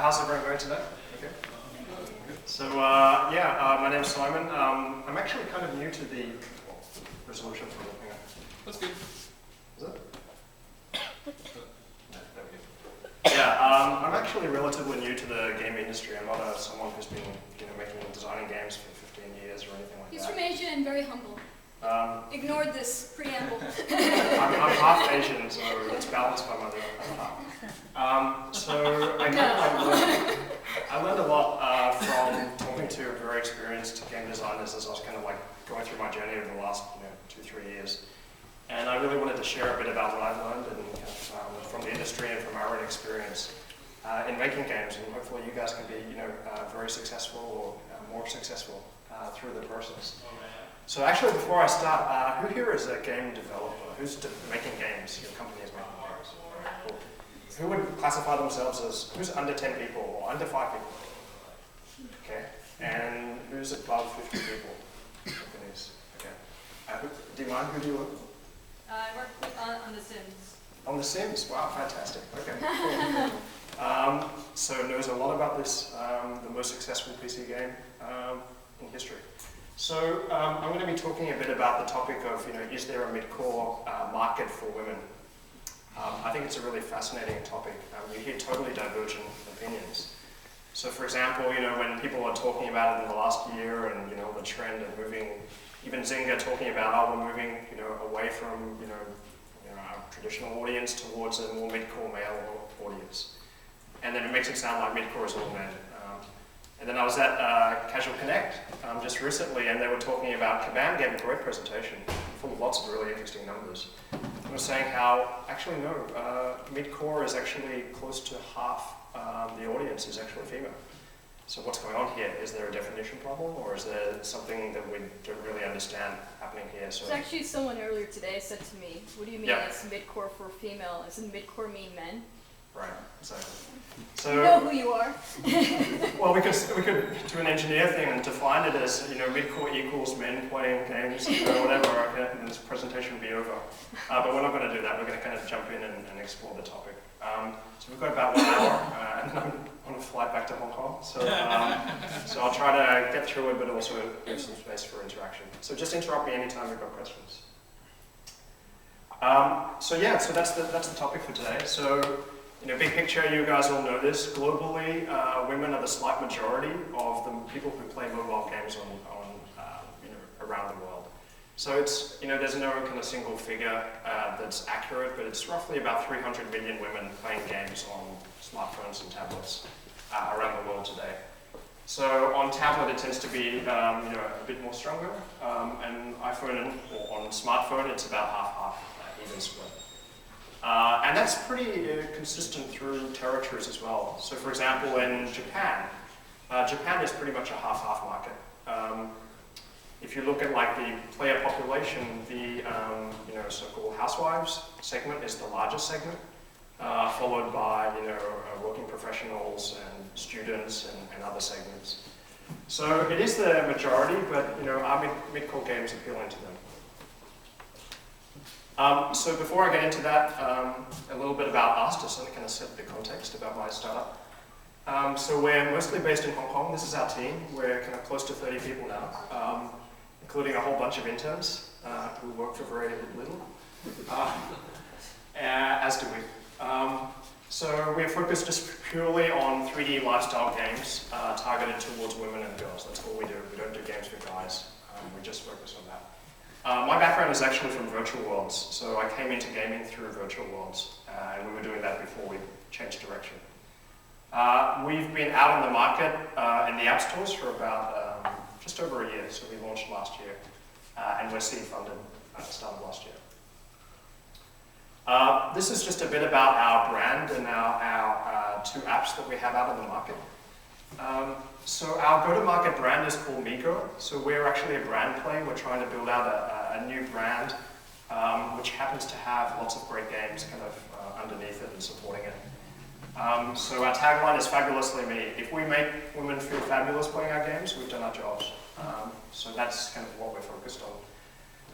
how's everyone going today? Okay. So, my name's Simon. I'm actually kind of new to the resolution for looking at. That's good. Is it? No, there we go. Yeah, I'm actually relatively new to the game industry. I'm not someone who's been, designing games for 15 years or anything like He's that. from Asia and very humble. Ignored this preamble. I'm half Asian, so it's balanced by my other half. So I learned a lot from talking to very experienced game designers as I was kind of like going through my journey over the last 2-3 years. And I really wanted to share a bit about what I've learned and from the industry and from our own experience in making games, and hopefully you guys can be very successful or more successful through the process. So actually, before I start, who here is a game developer? Who's making games? Your company is making games. Cool. Who would classify themselves as, who's under 10 people or under 5 people? Okay. And who's above 50 people? Companies. Okay. Do you mind? Who do you work with? I work on The Sims. On The Sims? Wow, fantastic. Okay. Cool. So knows a lot about this, the most successful PC game in history. So I'm going to be talking a bit about the topic of, is there a mid-core market for women? I think it's a really fascinating topic. You hear totally divergent opinions. So for example, when people are talking about it in the last year and, the trend of moving, even Zynga talking about, we're moving, away from, our traditional audience towards a more mid-core male audience. And then it makes it sound like mid-core is all men. And then I was at Casual Connect just recently, and they were talking about Kabam gave a great presentation full of lots of really interesting numbers. They were saying how, actually no, mid-core is actually close to half the audience is actually female. So what's going on here? Is there a definition problem, or is there something that we don't really understand happening here? So There's actually someone earlier today said to me, what do you mean it's mid-core for female? Doesn't mid-core mean men? Right, exactly. So, you know who you are. Well, we could do an engineer thing and define it as, mid-core equals men playing games or whatever, and this presentation would be over. But we're not going to do that. We're going to kind of jump in and explore the topic. So we've got about 1 hour, and I'm on a flight back to Hong Kong. So, so I'll try to get through it, but also leave some space for interaction. So just interrupt me anytime you've got questions. So that's the topic for today. So. Big picture, you guys all know this. Globally, women are the slight majority of the people who play mobile games around the world. So it's, there's no kind of single figure that's accurate, but it's roughly about 300 million women playing games on smartphones and tablets around the world today. So on tablet, it tends to be, a bit more stronger, and iPhone or on smartphone, it's about half-half, even split. And that's pretty consistent through territories as well. So for example, in Japan, Japan is pretty much a half-half market. If you look at like the player population, the so-called housewives segment is the largest segment, followed by working professionals and students and other segments. So it is the majority, but our mid-core games appealing to them. So before I get into that, a little bit about us, just to kind of set the context about my startup. So we're mostly based in Hong Kong. This is our team. We're kind of close to 30 people now, including a whole bunch of interns who work for very little, as do we. So we're focused just purely on 3D lifestyle games targeted towards women and girls. That's all we do. We don't do games for guys. We just focus on that. My background is actually from virtual worlds, so I came into gaming through virtual worlds, and we were doing that before we changed direction. We've been out in the market in the app stores for about just over a year, so we launched last year, and we're seed funded at the start of last year. This is just a bit about our brand and our 2 apps that we have out in the market. So our go-to-market brand is called Midcore. So we're actually a brand play. We're trying to build out a new brand, which happens to have lots of great games kind of underneath it and supporting it. So our tagline is fabulously me. If we make women feel fabulous playing our games, we've done our jobs. So that's kind of what we're focused on.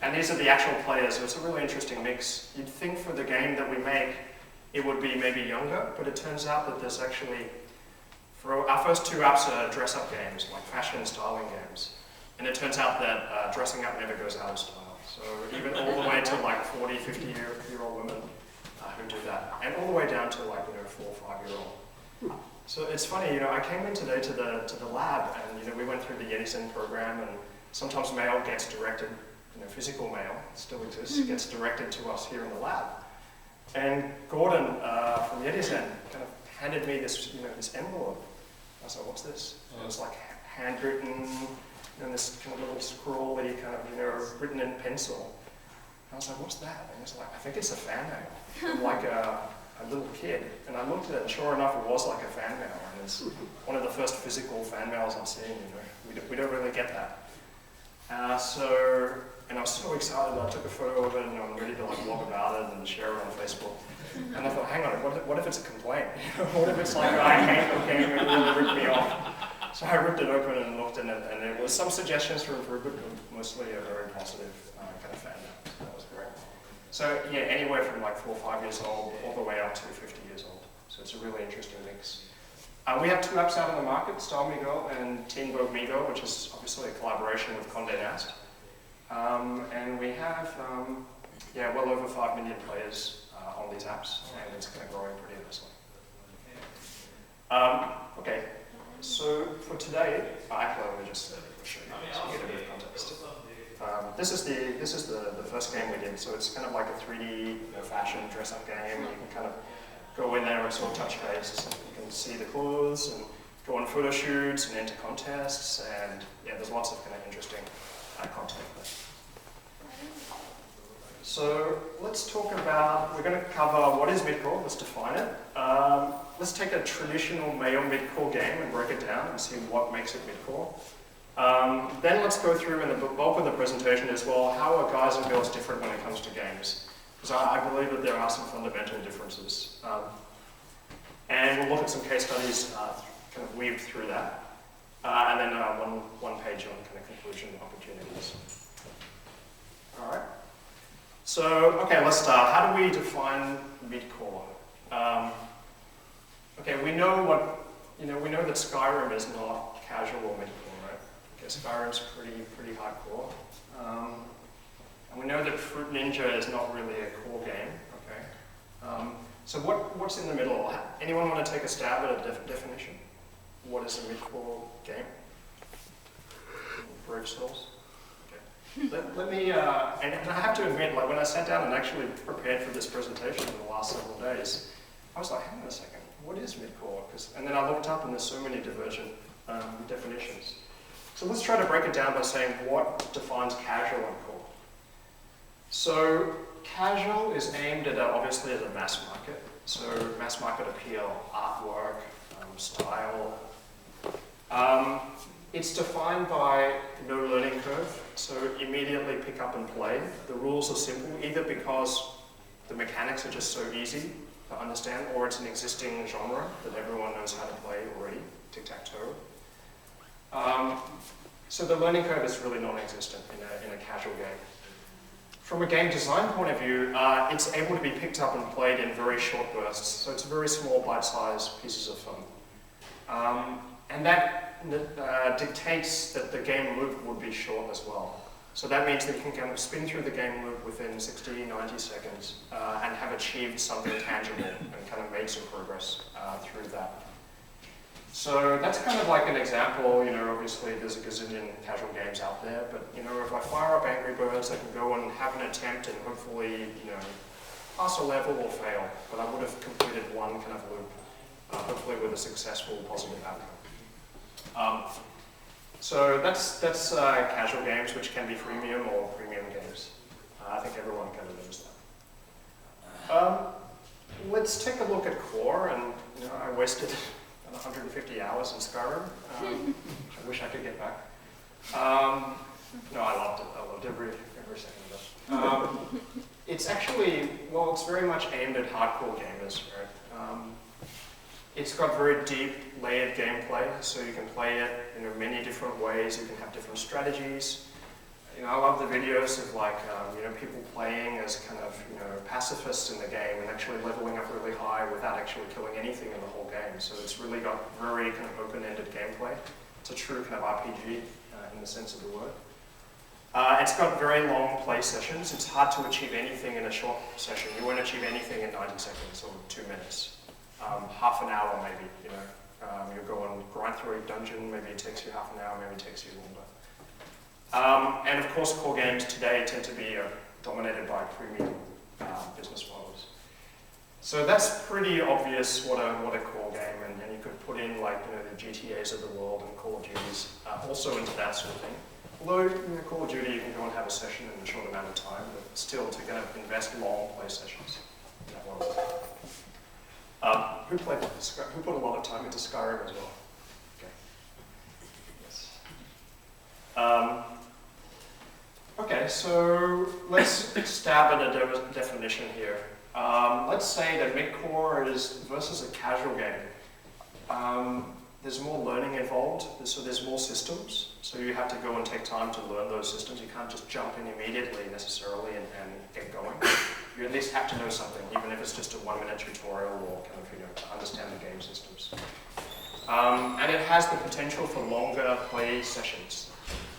And these are the actual players, so it's a really interesting mix. You'd think for the game that we make, it would be maybe younger, but it turns out that there's actually For our first two apps are dress-up games, like fashion and styling games. And it turns out that dressing up never goes out of style. So even all the way to like 40, 50-year-old women who do that. And all the way down to like, 4 or 5-year-old. So it's funny, I came in today to the lab and, we went through the Edison program, and sometimes mail gets directed, physical mail still exists, gets directed to us here in the lab. And Gordon from Edison kind of handed me this, this envelope. I was like, what's this? And it was like handwritten, and this kind of little scrawly kind of, written in pencil. And I was like, what's that? And it's like, I think it's a fan mail from like a little kid. And I looked at it, and sure enough, it was like a fan mail. And it's one of the first physical fan mails I've seen, We don't really get that. And I was so excited, I took a photo of it, and I'm ready to like blog about it and share it on Facebook. And I thought, hang on, what if it's a complaint? What if it's like, I hate the game, it really ripped me off? So I ripped it open and looked in it, and there was some suggestions for improvement, but mostly a very positive kind of fan mail. So that was great. So yeah, anywhere from like 4 or 5 years old, all the way up to 50 years old. So it's a really interesting mix. We have 2 apps out on the market, Style Me Go and Teen Vogue Me Go, which is obviously a collaboration with Condé Nast. And we have, well over 5 million players on these apps, and it's kind of growing pretty nicely. Okay, so for today, actually, let me just show you so you get a bit of context. This is the first game we did, so it's kind of like a 3D fashion dress-up game. You can kind of go in there and sort of touch base. You can see the clothes and go on photo shoots and enter contests, and yeah, there's lots of kind of interesting content there. So let's talk about, we're going to cover what is Midcore, let's define it. Let's take a traditional male Midcore game and break it down and see what makes it Midcore. Then let's go through in the bulk of the presentation as well, how are guys and girls different when it comes to games? Because I believe that there are some fundamental differences. And we'll look at some case studies, kind of weave through that. And then one page on kind of conclusion opportunities. All right. So, okay, let's start. How do we define Midcore? Okay, we know that Skyrim is not casual Midcore, right? Okay, Skyrim's pretty hardcore. And we know that Fruit Ninja is not really a core game, okay? So what's in the middle? Anyone want to take a stab at a definition? What is a Midcore game? Brave souls? Let me, and I have to admit, like when I sat down and actually prepared for this presentation in the last several days, I was like, hang on a second, what is Midcore? And then I looked up and there's so many divergent definitions. So let's try to break it down by saying what defines casual and core. So casual is aimed at, obviously, at a mass market. So mass market appeal, artwork, style. It's defined by no learning curve, so immediately pick up and play. The rules are simple, either because the mechanics are just so easy to understand, or it's an existing genre that everyone knows how to play already, tic-tac-toe. So the learning curve is really non-existent in a casual game. From a game design point of view, it's able to be picked up and played in very short bursts, so it's very small bite-sized pieces of fun. And that dictates that the game loop would be short as well. So that means that you can kind of spin through the game loop within 60, 90 seconds and have achieved something tangible and kind of made some progress through that. So that's kind of like an example, obviously there's a gazillion casual games out there, but if I fire up Angry Birds, I can go and have an attempt and hopefully, pass a level or fail, but I would have completed one kind of loop, hopefully with a successful positive outcome. So that's casual games, which can be freemium or premium games. I think everyone kind of knows that. Let's take a look at core, and I wasted 150 hours in Skyrim. I wish I could get back. No, I loved it. I loved every second of it. It's actually, it's very much aimed at hardcore gamers, right? It's got very deep, layered gameplay, so you can play it in many different ways. You can have different strategies. I love the videos of like, people playing as kind of, pacifists in the game and actually leveling up really high without actually killing anything in the whole game. So it's really got very kind of open-ended gameplay. It's a true kind of RPG in the sense of the word. It's got very long play sessions. It's hard to achieve anything in a short session. You won't achieve anything in 90 seconds or 2 minutes. Half an hour maybe, you'll go and grind through a dungeon, maybe it takes you half an hour, maybe it takes you longer. And of course, core games today tend to be dominated by premium business models. So that's pretty obvious what a core game, and you could put in like the GTAs of the world and Call of Duties also into that sort of thing. Although Call of Duty you can go and have a session in a short amount of time, but still to kind of invest long play sessions in that world. Who put a lot of time into Skyrim as well? Okay. Yes. Okay, so let's stab at a definition here. Let's say that Midcore is versus a casual game. There's more learning involved, so there's more systems. So you have to go and take time to learn those systems. You can't just jump in immediately necessarily and get going. You at least have to know something, even if it's just a 1-minute tutorial or kind of to understand the game systems. And it has the potential for longer play sessions.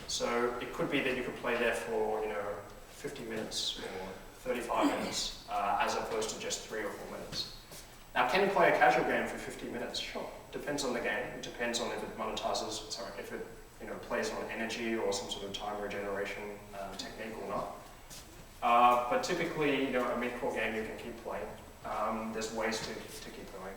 So it could be that you could play there for 50 minutes or 35 minutes, as opposed to just 3 or 4 minutes. Now, can you play a casual game for 50 minutes? Sure. Depends on the game. It depends on if it monetizes. Sorry, if it plays on energy or some sort of time regeneration technique or not. But typically, a midcore game you can keep playing. There's ways to keep going.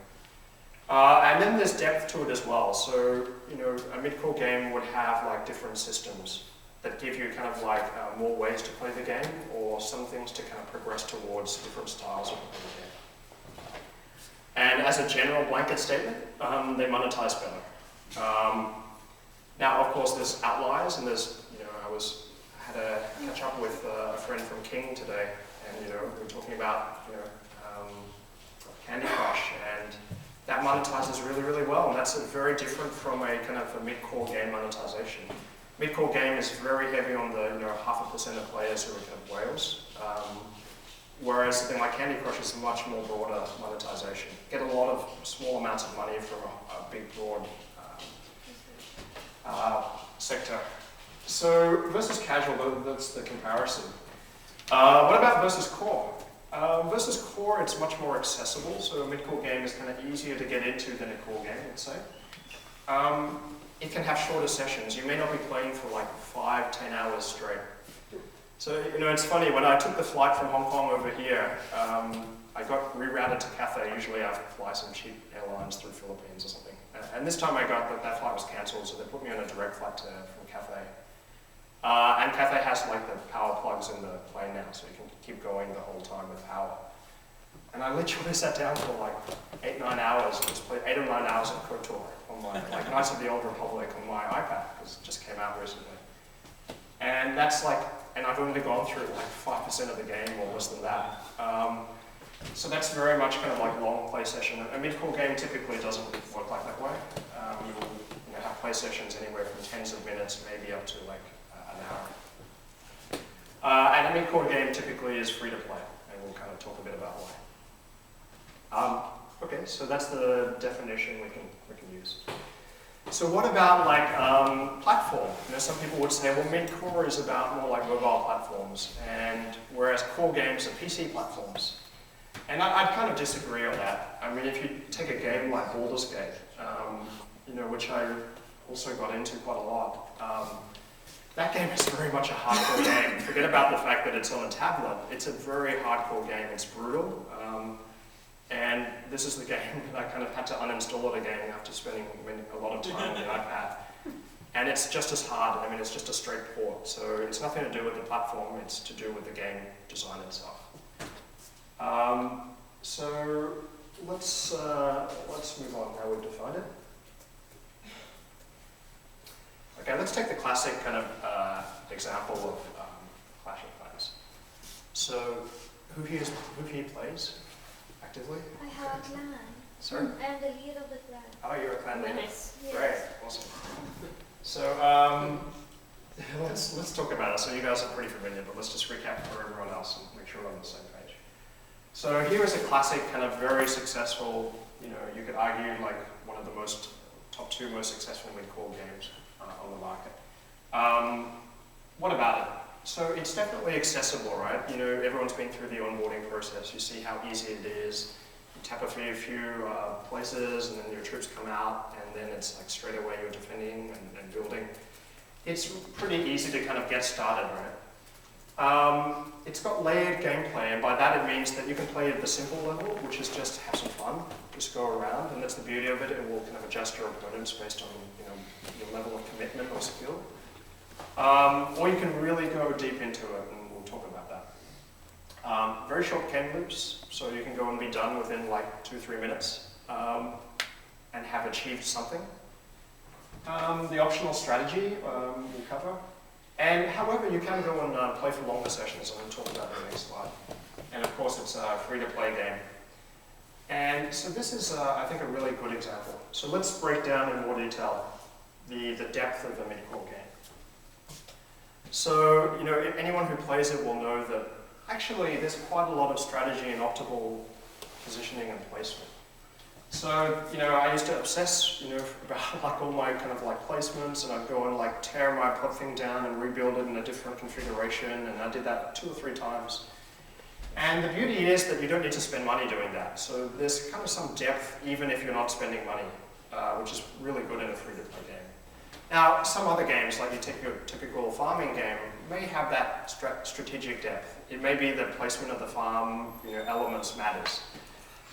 And then there's depth to it as well. So, a midcore game would have like different systems that give you kind of like more ways to play the game, or some things to kind of progress towards different styles of playing the game. And as a general blanket statement, they monetize better. Now, of course, there's outliers, and there's, I had a catch up with a friend from King today, and we were talking about Candy Crush, and that monetizes really, really well, and that's very different from a kind of a mid-core game monetization. Mid-core game is very heavy on the 0.5% of players who are kind of whales. Whereas something like Candy Crush is much more broader monetization. Get a lot of small amounts of money from a big, broad sector. So versus casual, that's the comparison. What about versus core? Versus core, it's much more accessible. So a mid-core game is kind of easier to get into than a core game, let's say. It can have shorter sessions. You may not be playing for like 5-10 hours straight. So, it's funny, when I took the flight from Hong Kong over here, I got rerouted to Cathay. Usually I fly some cheap airlines through Philippines or something. And this time I got that flight was cancelled, so they put me on a direct flight from Cathay. And Cathay has like the power plugs in the plane now, so you can keep going the whole time with power. And I literally sat down for like 8-9 hours, and just played 8 or 9 hours of KOTOR on my, like Knights of the Old Republic on my iPad, because it just came out recently. And that's like, and I've only gone through like 5% of the game or less than that. So that's very much kind of like long play session. A mid-core game typically doesn't work like that way. You'll have play sessions anywhere from tens of minutes, maybe up to like an hour. And a mid-core game typically is free to play, and we'll kind of talk a bit about why. Okay, so that's the definition we can use. So what about like platform? Some people would say, well, mid-core is about more like mobile platforms, and whereas core games are PC platforms. And I'd kind of disagree on that. I mean, if you take a game like Baldur's Gate, which I also got into quite a lot, that game is very much a hardcore game. Forget about the fact that it's on a tablet. It's a very hardcore game. It's brutal. And this is the game that I kind of had to uninstall it again after spending a lot of time on the iPad. And it's just as hard. I mean, it's just a straight port. So it's nothing to do with the platform. It's to do with the game design itself. So let's move on. How we've defined it. Okay, let's take the classic kind of example of Clash of Clans. So who here plays actively? I have a clan. Sorry? I am the leader of the clan. Oh, you're a clan leader. Nice. Yes. Great, awesome. So let's talk about it. So you guys are pretty familiar, but let's just recap for everyone else and make sure we're on the same page. So here is a classic kind of very successful, you could argue like one of the top 2 most successful mid-core games on the market. What about it? So it's definitely accessible, right? Everyone's been through the onboarding process. You see how easy it is. You tap a few places, and then your troops come out, and then it's like straight away you're defending and building. It's pretty easy to kind of get started, right? It's got layered gameplay, and by that it means that you can play at the simple level, which is just have some fun, just go around, and that's the beauty of it. It will kind of adjust your opponents based on your level of commitment or skill. Or you can really go deep into it, and we'll talk about that. Very short game loops, so you can go and be done within like 2-3 minutes and have achieved something. The optional strategy we'll cover. And however, you can go and play for longer sessions, and we'll talk about that in the next slide. And of course, it's a free-to-play game. And so this is, I think, a really good example. So let's break down in more detail the depth of the mid-core game. So, anyone who plays it will know that actually there's quite a lot of strategy and optimal positioning and placement. So, I used to obsess, about like all my kind of like placements, and I'd go and like tear my thing down and rebuild it in a different configuration, and I did that 2 or 3 times. And the beauty is that you don't need to spend money doing that. So there's kind of some depth even if you're not spending money, which is really good in a free-to-play game. Now, some other games, like your typical farming game, may have that strategic depth. It may be the placement of the farm, elements matters.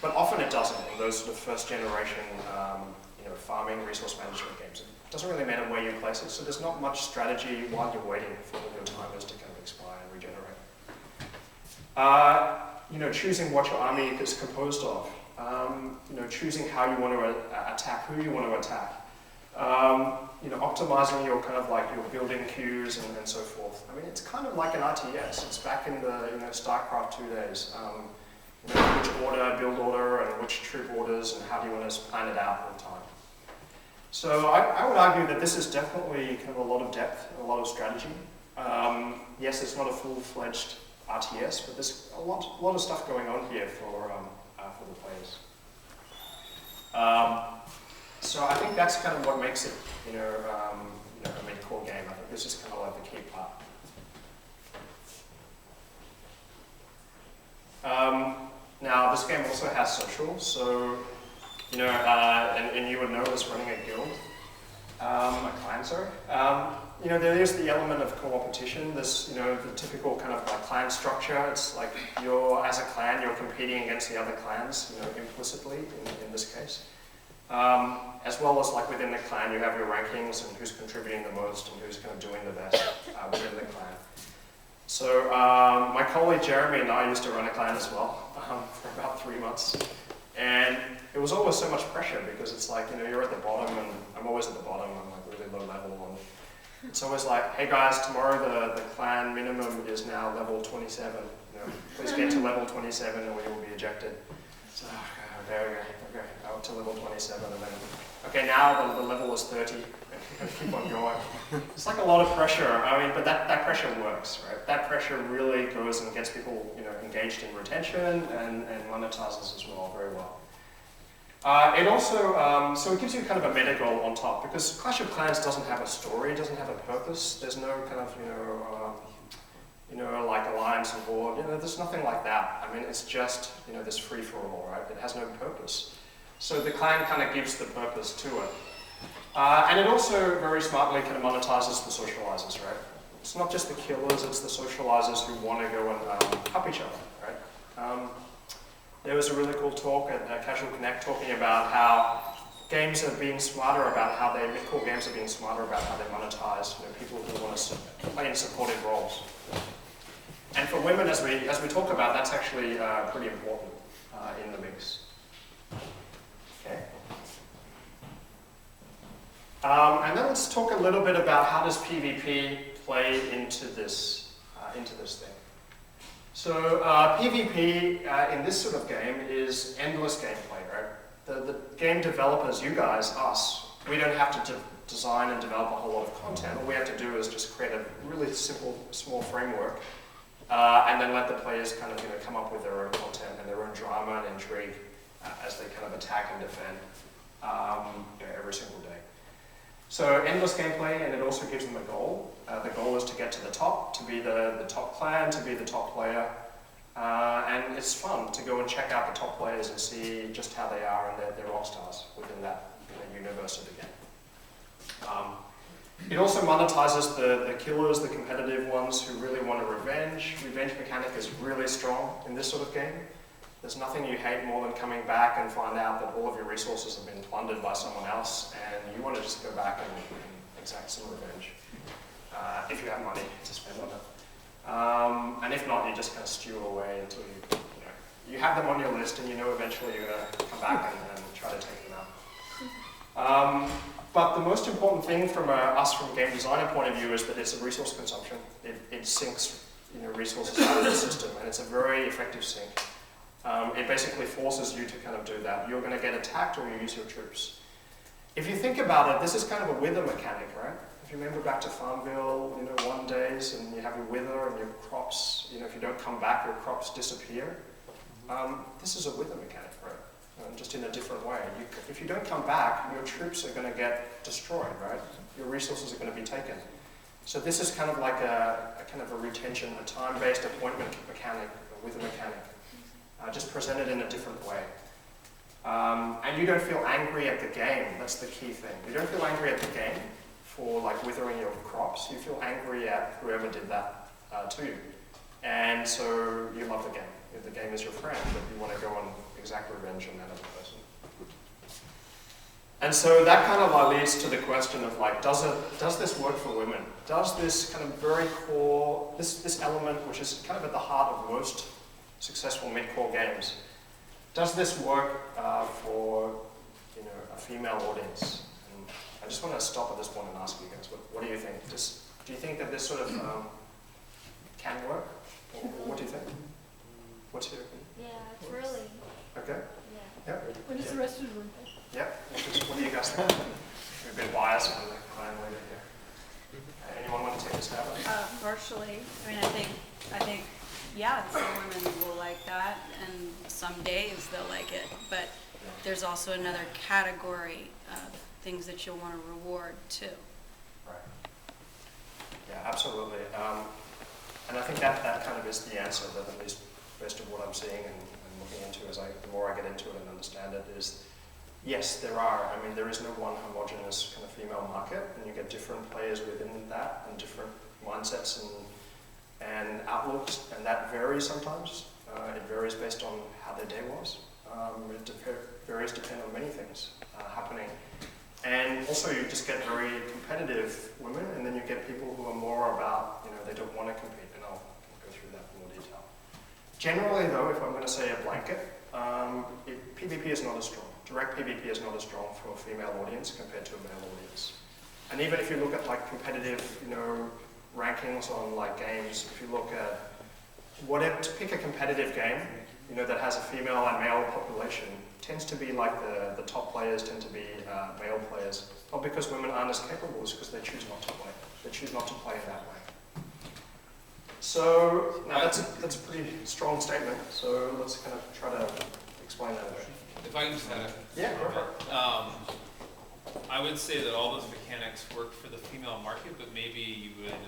But often it doesn't in those sort of first generation farming resource management games. It doesn't really matter where you place it, so there's not much strategy while you're waiting for your timers to kind of expire and regenerate. Choosing what your army is composed of. Choosing how you want to attack, who you want to attack. Optimizing your kind of like your building queues and so forth. I mean, it's kind of like an RTS. It's back in the StarCraft 2 days. Which order, build order, and which troop orders, and how do you want to plan it out in time. So I would argue that this is definitely kind of a lot of depth and a lot of strategy. Yes, it's not a full-fledged RTS, but there's a lot of stuff going on here for the players. So I think that's kind of what makes it, a mid-core game. I think this is kind of like the key part. Now, this game also has social, so, and you would know this running a guild, a clan, sorry. There is the element of co-opetition. There's, the typical kind of like clan structure. It's like as a clan, you're competing against the other clans, implicitly in this case. As well as like within the clan, you have your rankings and who's contributing the most and who's kind of doing the best within the clan. So my colleague Jeremy and I used to run a clan as well for about 3 months. And it was always so much pressure because it's like, you're at the bottom and I'm always at the bottom. I'm like really low level. And it's always like, hey guys, tomorrow the clan minimum is now level 27. Please get to level 27 or you will be ejected. So, okay, up to level 27 and then, okay, now the level is 30. Keep on going. It's like a lot of pressure. I mean, but that pressure works, right? That pressure really goes and gets people, engaged in retention and monetizes as well very well. It also, so it gives you kind of a meta goal on top because Clash of Clans doesn't have a story, it doesn't have a purpose. There's no kind of, like alliance and board. There's nothing like that. I mean, it's just, this free for all, right? It has no purpose. So the clan kind of gives the purpose to it. And it also very smartly kind of monetizes the socializers, right? It's not just the killers, it's the socializers who want to go and help each other, right? There was a really cool talk at Casual Connect talking about how games are being smarter about how mid-core games are being smarter about how they monetize people who want to play in supportive roles. And for women, as we talk about, that's actually pretty important in the mix. Okay. And then let's talk a little bit about how does PvP play into this thing. So PvP in this sort of game is endless gameplay, right? The game developers, you guys, us, we don't have to design and develop a whole lot of content. All we have to do is just create a really simple, small framework, and then let the players kind of come up with their own content and their own drama and intrigue as they kind of attack and defend every single day. So endless gameplay, and it also gives them a goal. The goal is to get to the top, to be the top clan, to be the top player. And it's fun to go and check out the top players and see just how they are and their rock stars within that universe of the game. It also monetizes the killers, the competitive ones who really want a revenge. Revenge mechanic is really strong in this sort of game. There's nothing you hate more than coming back and find out that all of your resources have been plundered by someone else, and you want to just go back and exact some revenge, if you have money to spend on it. And if not, you just kind of stew away until you have them on your list, and you know eventually you're going to come back and try to take them out. But the most important thing from us from a game designer point of view is that it's a resource consumption. It sinks resources out of the system, and it's a very effective sink. It basically forces you to kind of do that. You're going to get attacked or you use your troops. If you think about it, this is kind of a wither mechanic, right? If you remember back to Farmville, 1 days, and you have your wither and your crops, if you don't come back, your crops disappear. This is a wither mechanic, right? Just in a different way. If you don't come back, your troops are going to get destroyed, right? Your resources are going to be taken. So this is kind of like a kind of a retention, a time-based appointment mechanic, a wither mechanic. Just presented in a different way. And you don't feel angry at the game. That's the key thing. You don't feel angry at the game for withering your crops. You feel angry at whoever did that to you. And so you love the game. If the game is your friend, but you want to go and exact revenge on that other person. And so that kind of leads to the question of does this work for women? Does this kind of very core, this element which is kind of at the heart of most successful mid-core games, does this work for a female audience? And I just want to stop at this point and ask you guys, what do you think? Do you think that this sort of can work? Or what do you think? What's your opinion? Yeah, it's really. Okay. Yeah. Yep. What is the rest of the room? Yep. What do you guys think? We've been biased from the clan leader here. Anyone want to take a stab at it? Partially. I mean, I think, yeah, some women will like that, and some days they'll like it. But there's also another category of things that you'll want to reward too. Right. Yeah, absolutely. And I think that kind of is the answer, that at least based on what I'm seeing and looking into the more I get into it and understand it, is yes, there are. I mean, there is no one homogeneous kind of female market, and you get different players within that and different mindsets and outlooks, and that varies sometimes. It varies based on how their day was. It varies depending on many things happening. And also you just get very competitive women, and then you get people who are more about, they don't want to compete, and I'll go through that in more detail. Generally though, if I'm going to say a blanket, PvP is not as strong. Direct PvP is not as strong for a female audience compared to a male audience. And even if you look at competitive, rankings on games, if you look at to pick a competitive game, that has a female and male population, tends to be the top players tend to be male players. Not because women aren't as capable, it's because they choose not to play. They choose not to play in that way. So now that's a pretty strong statement. So let's kind of try to explain that a bit. If I can just add go for it. I would say that all those mechanics work for the female market, but maybe you would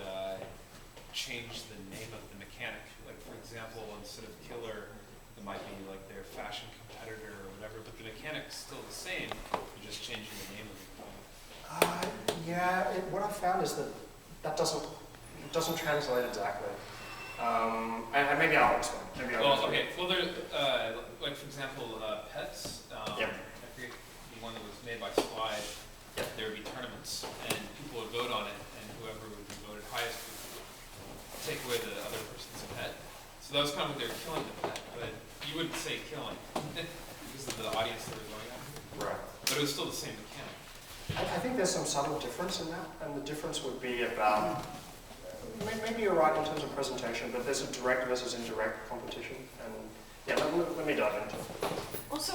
change the name of the mechanic. Like, for example, instead of killer, it might be their fashion competitor or whatever, but the mechanic's still the same, you're just changing the name of the mechanic. What I found is that doesn't translate exactly. And maybe I'll explain. Okay. Well, there, for example, pets. Yep. I forget the one that was made by Slide. Yep. There would be tournaments, and people would vote on it, and whoever would be voted highest would take away the other person's pet. So that was kind of what they were killing the pet, but you wouldn't say killing because of the audience they were going after. Right. But it was still the same mechanic. I think there's some subtle difference in that, and the difference would be about, maybe you're right in terms of presentation, but there's a direct versus indirect competition, and let me dive into it.